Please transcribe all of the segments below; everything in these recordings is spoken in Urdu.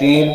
3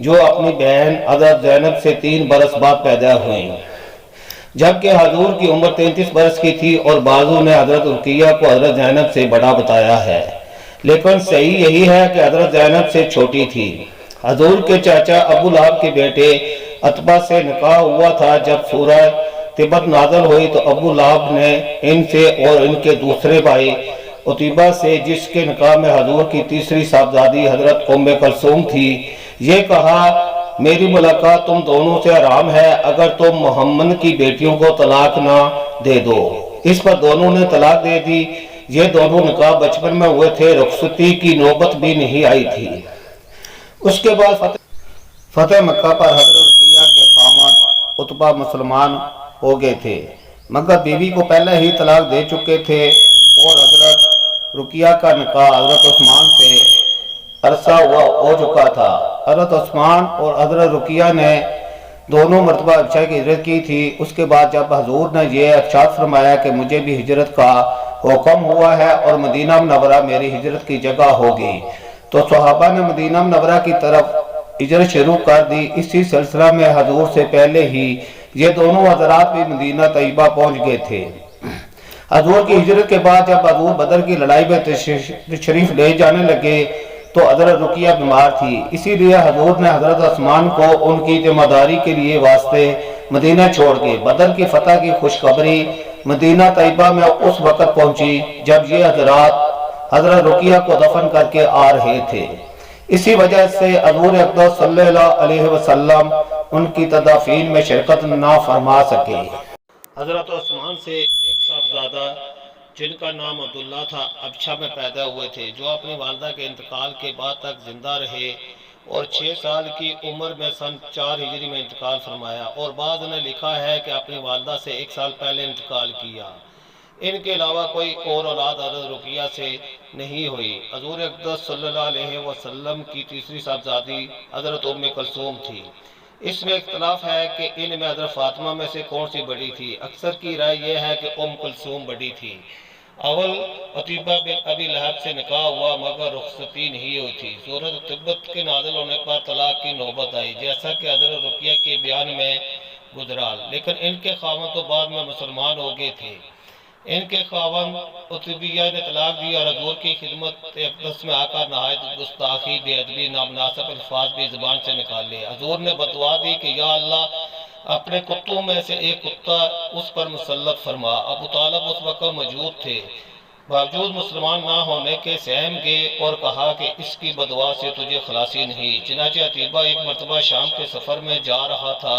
جو اپنی بہن حضرت زینب سے 3 برس بعد پیدا ہوئیں، جبکہ حضور کی عمر 33 برس کی تھی، اور بعضوں نے حضرت رقیہ کو حضرت زینب سے بڑا بتایا ہے، لیکن صحیح یہی ہے کہ حضرت زینب سے چھوٹی تھی۔ حضور کے چاچا ابو لہب کے بیٹے عتبہ سے نکاح ہوا تھا۔ جب سورہ تبت نازل ہوئی تو ابو لہب نے ان سے اور ان کے دوسرے بھائی عتبہ سے، جس کے نکاح میں حضور کی تیسری صاحبزادی حضرت ام کلثوم تھی، یہ کہا میری ملاقات تم دونوں سے حرام ہے اگر تم محمد کی بیٹیوں کو طلاق نہ دے دو۔ اس پر دونوں نے طلاق دے دی۔ یہ دونوں نکاح بچپن میں ہوئے تھے، رخصتی کی نوبت بھی نہیں آئی تھی۔ اس کے بعد فتح مکہ پر حضرت رقیہ کے خاوند عتبہ مسلمان ہو گئے تھے، مگر بیوی کو پہلے ہی طلاق دے چکے تھے، اور حضرت رقیہ کا نکاح حضرت عثمان سے عرصہ ہو چکا تھا۔ حضرت عثمان اور حضرت رقیہ نے دونوں مرتبہ حبشہ کی ہجرت کی تھی۔ اس کے بعد جب حضور نے یہ ارشاد فرمایا کہ مجھے بھی ہجرت کا حکم ہوا ہے اور مدینہ منورہ میری ہجرت کی جگہ ہوگی، تو صحابہ نے مدینہ منورہ کی طرف ہجرت شروع کر دی۔ اسی سلسلہ میں حضور سے پہلے ہی یہ دونوں حضرات بھی مدینہ طیبہ پہنچ گئے تھے۔ حضور کی ہجرت کے بعد جب حضور بدر کی لڑائی میں تشریف لے جانے لگے تو حضرت رقیہ بیمار تھی، اسی لیے حضور نے حضرت عثمان کو ان کی ذمہ داری کے لیے واسطے مدینہ چھوڑ کے بدر کی فتح کی خوشخبری مدینہ طیبہ میں اس وقت پہنچی جب یہ حضرات حضرت رقیہ کو دفن کر کے آ رہے تھے۔ اسی وجہ سے حضور اقدس صلی اللہ علیہ وسلم ان کی تدفین میں شرکت نہ فرما سکے۔ حضرت عثمان سے ایک صاحبزادہ جن کا نام عبداللہ تھا حبشہ میں پیدا ہوئے تھے، جو اپنی والدہ کے انتقال کے بعد تک زندہ رہے اور 6 سال کی عمر میں سن 4 ہجری میں انتقال فرمایا، اور بعض نے لکھا ہے کہ اپنی والدہ سے 1 سال پہلے انتقال کیا۔ ان کے علاوہ کوئی اور اولاد حضرت رقیہ سے نہیں ہوئی۔ حضور اقدس صلی اللہ علیہ وسلم کی تیسری صاحبزادی حضرت ام کلثوم تھی۔ اس میں اختلاف ہے کہ ان میں حضرت فاطمہ میں سے کون سی بڑی تھی۔ اکثر کی رائے یہ ہے کہ ام کلثوم بڑی تھی۔ اول عتبہ بن ابی لہب سے نکاح ہوا مگر رخصتی نہیں ہوئی تھی۔ سورۃ تبت کے نازل ہونے پر طلاق کی نوبت آئی، جیسا کہ حضرت رقیہ کے بیان میں گزرا، لیکن ان کے خاوند تو بعد میں مسلمان ہو گئے تھے۔ ان کے خاوند عتبیہ نے طلاق دی اور حضور کی خدمت اقدس میں آ کر نہایت گستاخی، بے ادبی، نامناسب الفاظ بھی زبان سے نکالے۔ حضور نے بدعا دی کہ یا اللہ اپنے کتوں میں سے ایک کتا اس پر مسلط فرما۔ ابو طالب اس وقت موجود تھے، باوجود مسلمان نہ ہونے کے سہم گئے اور کہا کہ اس کی بدعا سے تجھے خلاصی نہیں۔ چنانچہ عتبہ ایک مرتبہ شام کے سفر میں جا رہا تھا۔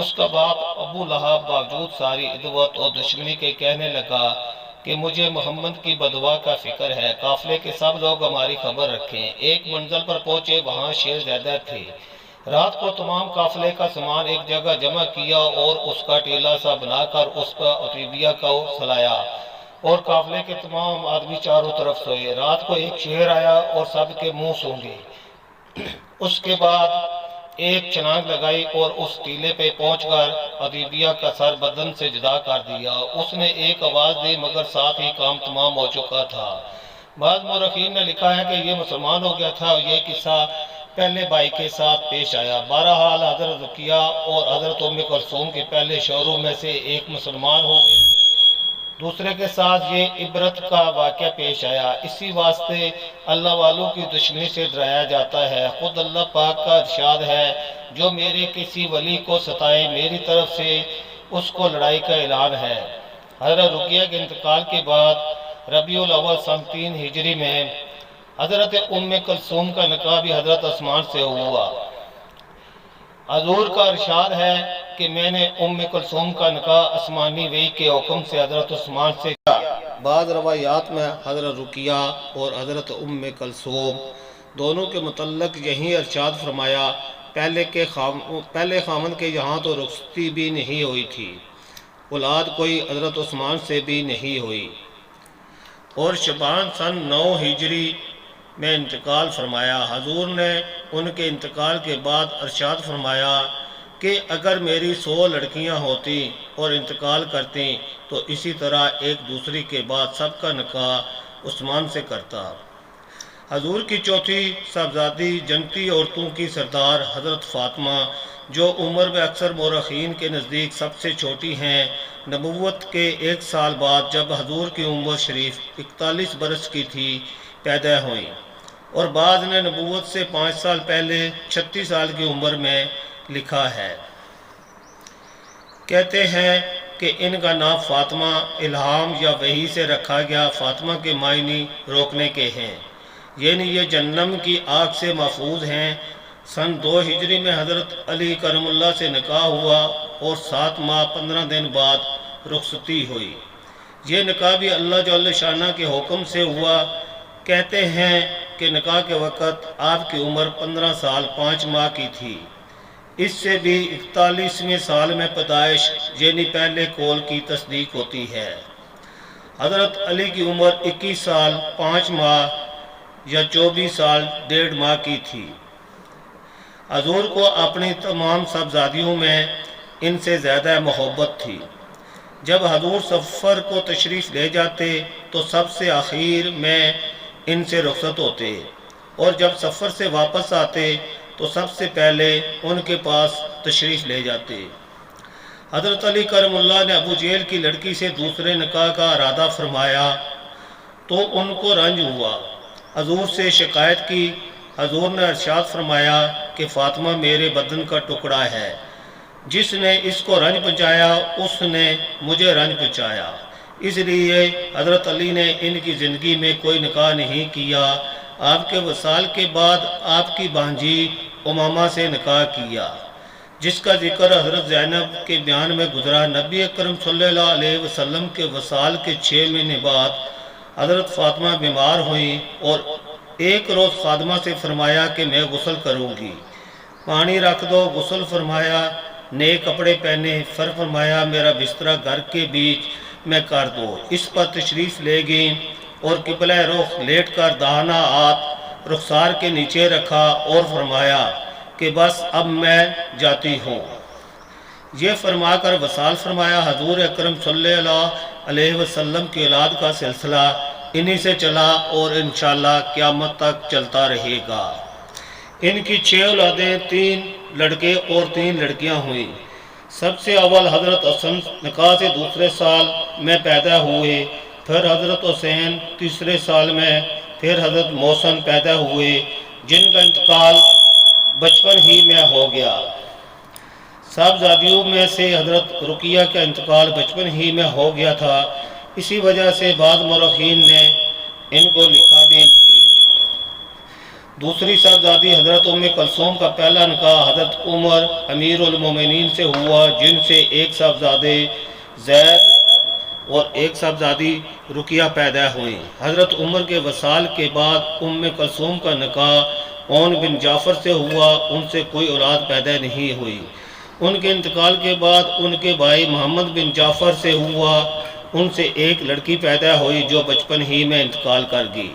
اس کا باپ ابو لہب باوجود ساری عدوت اور دشمنی کے کہنے لگا کہ مجھے محمد کی بدعا کا فکر ہے، قافلے کے سب لوگ ہماری خبر رکھیں۔ ایک منزل پر پہنچے، وہاں شیر زیدہ تھے۔ رات کو تمام قافلے کا سامان ایک جگہ جمع کیا اور اس کا ٹیلا سا بنا کر اس پر عتبیہ کو سلایا، اور قافلے کے تمام آدمی چاروں طرف سوئے۔ رات کو ایک شیر آیا اور سب کے منہ سونگے۔ اس کے بعد ایک چھلانگ لگائی اور اس ٹیلے پہ پہنچ کر عتبیہ کا سر بدن سے جدا کر دیا۔ اس نے ایک آواز دی مگر ساتھ ہی کام تمام ہو چکا تھا۔ بعض مورخین نے لکھا ہے کہ یہ مسلمان ہو گیا تھا اور یہ قصہ پہلے بھائی کے ساتھ پیش آیا۔ بہرحال حضرت رقیہ اور حضرت ام کلثوم کے پہلے شوہروں میں سے ایک مسلمان ہو گئے، دوسرے کے ساتھ یہ عبرت کا واقعہ پیش آیا۔ اسی واسطے اللہ والوں کی دشمنی سے ڈرایا جاتا ہے۔ خود اللہ پاک کا ارشاد ہے، جو میرے کسی ولی کو ستائے میری طرف سے اس کو لڑائی کا اعلان ہے۔ حضرت رقیہ کے انتقال کے بعد ربیع الاول سن 3 ہجری میں حضرت ام کلثوم کا نکاح بھی حضرت عثمان سے ہوا۔ حضور کا ارشاد ہے کہ میں نے ام کلثوم کا نکاح آسمانی وحی کے حکم سے حضرت عثمان سے کیا۔ بعض روایات میں حضرت رقیہ اور حضرت ام کلثوم دونوں کے متعلق یہی ارشاد فرمایا، پہلے خامن کے یہاں تو رخصتی بھی نہیں ہوئی تھی، اولاد کوئی حضرت عثمان سے بھی نہیں ہوئی، اور شعبان سن 9 ہجری میں انتقال فرمایا۔ حضور نے ان کے انتقال کے بعد ارشاد فرمایا کہ اگر میری 100 لڑکیاں ہوتی اور انتقال کرتی تو اسی طرح ایک دوسری کے بعد سب کا نکاح عثمان سے کرتا۔ حضور کی چوتھی صاحبزادی جنتی عورتوں کی سردار حضرت فاطمہ، جو عمر میں اکثر مورخین کے نزدیک سب سے چھوٹی ہیں، نبوت کے 1 سال بعد جب حضور کی عمر شریف 41 برس کی تھی پیدا ہوئیں، اور بعض نے نبوت سے 5 سال پہلے 36 سال کی عمر میں لکھا ہے۔ کہتے ہیں کہ ان کا نام فاطمہ الہام یا وحی سے رکھا گیا۔ فاطمہ کے معنی روکنے کے ہیں، یعنی یہ جہنم کی آگ سے محفوظ ہیں۔ سن 2 ہجری میں حضرت علی کرم اللہ سے نکاح ہوا اور 7 ماہ 15 دن بعد رخصتی ہوئی۔ یہ نکاح بھی اللہ جل شانہ کے حکم سے ہوا۔ کہتے ہیں کہ نکاح کے وقت آپ کی عمر 15 سال 5 ماہ کی تھی۔ اس سے بھی 41ویں سال میں پیدائش یعنی پہلے قول کی تصدیق ہوتی ہے۔ حضرت علی کی عمر 21 سال 5 ماہ یا 24 سال 1.5 ماہ کی تھی۔ حضور کو اپنی تمام صاحبزادیوں میں ان سے زیادہ محبت تھی۔ جب حضور سفر کو تشریف لے جاتے تو سب سے آخر میں ان سے رخصت ہوتے، اور جب سفر سے واپس آتے تو سب سے پہلے ان کے پاس تشریف لے جاتے۔ حضرت علی کرم اللہ نے ابو جہل کی لڑکی سے دوسرے نکاح کا ارادہ فرمایا تو ان کو رنج ہوا، حضور سے شکایت کی۔ حضور نے ارشاد فرمایا کہ فاطمہ میرے بدن کا ٹکڑا ہے، جس نے اس کو رنج پہنچایا اس نے مجھے رنج پہنچایا۔ اس لیے حضرت علی نے ان کی زندگی میں کوئی نکاح نہیں کیا۔ آپ کے وصال کے بعد آپ کی بھانجی امامہ سے نکاح کیا، جس کا ذکر حضرت زینب کے بیان میں گزرا۔ نبی اکرم صلی اللہ علیہ وسلم کے وصال کے 6 مہینے بعد حضرت فاطمہ بیمار ہوئیں اور ایک روز خادمہ سے فرمایا کہ میں غسل کروں گی، پانی رکھ دو۔ غسل فرمایا، نئے کپڑے پہنے، فرمایا میرا بستر گھر کے بیچ میں کر دو۔ اس پر تشریف لے گئیں اور قبلہ رخ لیٹ کر داہنا ہاتھ رخسار کے نیچے رکھا اور فرمایا کہ بس اب میں جاتی ہوں۔ یہ فرما کر وصال فرمایا۔ حضور اکرم صلی اللہ علیہ وسلم کی اولاد کا سلسلہ انہی سے چلا اور انشاءاللہ قیامت تک چلتا رہے گا۔ ان کی 6 اولادیں، 3 لڑکے اور 3 لڑکیاں ہوئیں۔ سب سے اول حضرت حسن نکاح سے دوسرے سال میں پیدا ہوئے، پھر حضرت حسین تیسرے سال میں، پھر حضرت محسن پیدا ہوئے جن کا انتقال بچپن ہی میں ہو گیا۔ صاحبزادیوں میں سے حضرت رقیہ کا انتقال بچپن ہی میں ہو گیا تھا، اسی وجہ سے بعض مورخین نے ان کو لکھا بھی نہیں۔ دوسری صاحبزادی حضرت ام کلثوم کا پہلا نکاح حضرت عمر امیر المومنین سے ہوا، جن سے ایک صاحبزادے زید اور ایک صاحبزادی رقیہ پیدا ہوئی۔ حضرت عمر کے وصال کے بعد ام کلثوم کا نکاح عون بن جعفر سے ہوا، ان سے کوئی اولاد پیدا نہیں ہوئی۔ ان کے انتقال کے بعد ان کے بھائی محمد بن جعفر سے ہوا، ان سے ایک لڑکی پیدا ہوئی جو بچپن ہی میں انتقال کر گئی۔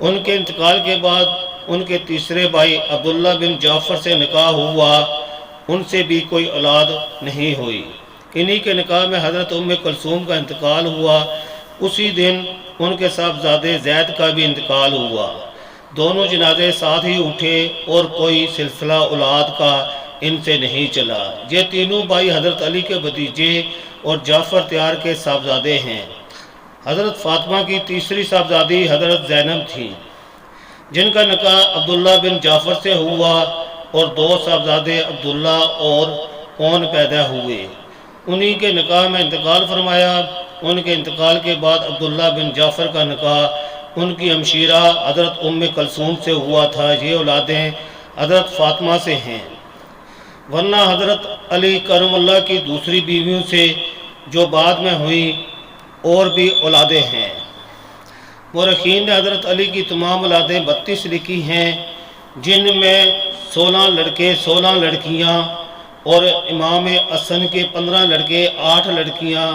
ان کے انتقال کے بعد ان کے تیسرے بھائی عبداللہ بن جعفر سے نکاح ہوا، ان سے بھی کوئی اولاد نہیں ہوئی۔ انہی کے نکاح میں حضرت ام کلثوم کا انتقال ہوا، اسی دن ان کے صاحبزادے زید کا بھی انتقال ہوا۔ دونوں جنازے ساتھ ہی اٹھے اور کوئی سلسلہ اولاد کا ان سے نہیں چلا۔ یہ تینوں بھائی حضرت علی کے بھتیجے اور جعفر تیار کے صاحبزادے ہیں۔ حضرت فاطمہ کی تیسری صاحبزادی حضرت زینب تھیں، جن کا نکاح عبداللہ بن جعفر سے ہوا اور 2 صاحبزادے عبداللہ اور عون پیدا ہوئے۔ انہی کے نکاح میں انتقال فرمایا۔ ان کے انتقال کے بعد عبداللہ بن جعفر کا نکاح ان کی ہمشیرہ حضرت ام کلثوم سے ہوا تھا۔ یہ اولادیں حضرت فاطمہ سے ہیں، ورنہ حضرت علی کرم اللہ کی دوسری بیویوں سے جو بعد میں ہوئیں اور بھی اولادیں ہیں۔ مورخین نے حضرت علی کی تمام اولادیں 32 لکھی ہیں، جن میں 16 لڑکے 16 لڑکیاں اور امام حسن کے 15 لڑکے 8 لڑکیاں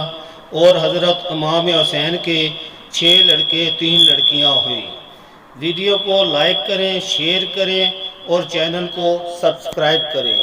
اور حضرت امام حسین کے 6 لڑکے 3 لڑکیاں ہوئیں۔ ویڈیو کو لائک کریں، شیئر کریں اور چینل کو سبسکرائب کریں۔